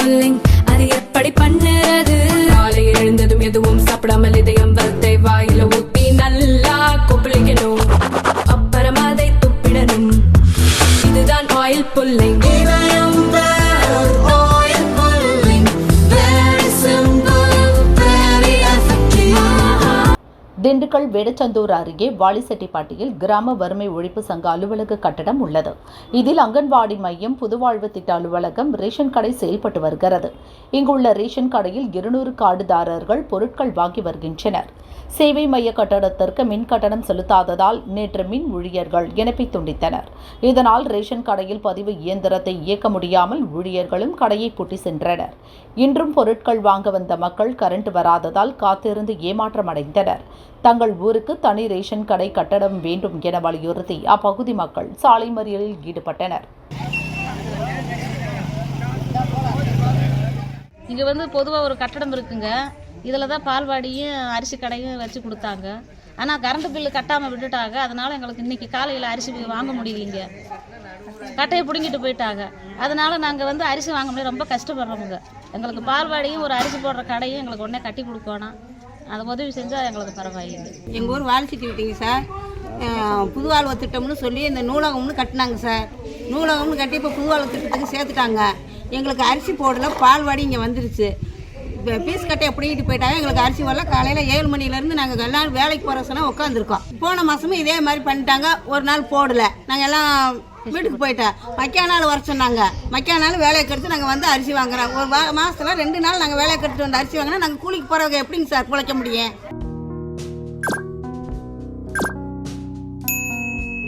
Pulling அது எப்படி பண்ணுறது? காலையில் எழுந்ததும் எதுவும் சாப்பிடாமல் இதயம் வளத்தை வாயில ஊத்தி நல்லா கொப்பளிக்கணும், அப்புறம் அதை துப்பிடணும். இதுதான் ஆயில் புல்லிங். திண்டுக்கல் வேடச்சந்தூர் அருகே வாலிசெட்டிப்பட்டியில் கிராம வறுமை ஒழிப்பு சங்க அலுவலக கட்டடம் உள்ளது. இதில் அங்கன்வாடி மையம், புதுவாழ்வு திட்ட அலுவலகம், ரேஷன் கடை செயல்பட்டு வருகிறது. இங்குள்ள ரேஷன் கடையில் 200 கார்டுதாரர்கள் பொருட்கள் வாங்கி வருகின்றனர். சேவை மைய கட்டடத்திற்கு மின் கட்டணம் செலுத்தாததால் நேற்று மின் ஊழியர்கள் இணைப்பை துண்டித்தனர். இதனால் ரேஷன் கடையில் பதிவு இயந்திரத்தை இயக்க முடியாமல் ஊழியர்களும் கடையை பூட்டி சென்றனர். இன்றும் பொருட்கள் வாங்க வந்த மக்கள் கரண்ட் வராததால் காத்திருந்து ஏமாற்றமடைந்தனர். தங்கள் ஊருக்கு தனி ரேஷன் கடை கட்டடம் வேண்டும் என வலியுறுத்தி அப்பகுதி மக்கள் சாலை மறியலில் ஈடுபட்டனர். இங்கே பொதுவாக ஒரு கட்டடம் இருக்குங்க. இதில் தான் பால்வாடியும் அரிசி கடையும் வச்சு கொடுத்தாங்க. ஆனால் கரண்ட் பில்லு கட்டாமல் விட்டுட்டாங்க. அதனால் எங்களுக்கு இன்றைக்கி காலையில் அரிசி வாங்க முடியலைங்க. கட்டையை பிடுங்கிட்டு போயிட்டாங்க. அதனால் நாங்கள் அரிசி வாங்க முடியாது, ரொம்ப கஷ்டப்படுறோமுங்க. எங்களுக்கு பால்வாடியும் ஒரு அரிசி போடுற கடையும் எங்களுக்கு உடனே கட்டி கொடுக்கணும். அதை உதவி செஞ்சால் எங்களுக்கு பரவாயில்லைங்க. எங்கள் ஊர் வாலிசெட்டிப்பட்டிங்க சார். புதுவாழ்வு திட்டம்னு சொல்லி இந்த நூலகம்னு கட்டினாங்க சார். நூலகம்னு கட்டி இப்போ புதுவாழ்வு திட்டத்துக்கு சேர்த்துட்டாங்க. எங்களுக்கு அரிசி போடல, பால்வாடி இங்கே வந்துருச்சு. இப்போ பீஸ் கட்டையை பிடிக்கிட்டு போயிட்டாங்க. எங்களுக்கு அரிசி வரல. காலையில் 7 மணிலேருந்து நாங்கள் எல்லாரும் வேலைக்கு போகிற சொன்னால் உட்காந்துருக்கோம். போன மாதமும் இதே மாதிரி பண்ணிட்டாங்க. ஒரு நாள் போடலை. நாங்கள் எல்லாம் வீட்டுக்கு போயிட்டோம். மக்கியா நாள் வர சொன்னாங்க. மக்கியா நாள் வேலையை கழித்து நாங்கள் அரிசி வாங்குறோம். ஒரு மாதத்தில் 2 நாள் நாங்கள் வேலையை கழித்து அரிசி வாங்கினா நாங்கள் கூலிக்கு போகிறவங்க எப்படிங்க சார் பிழைக்க முடியும்?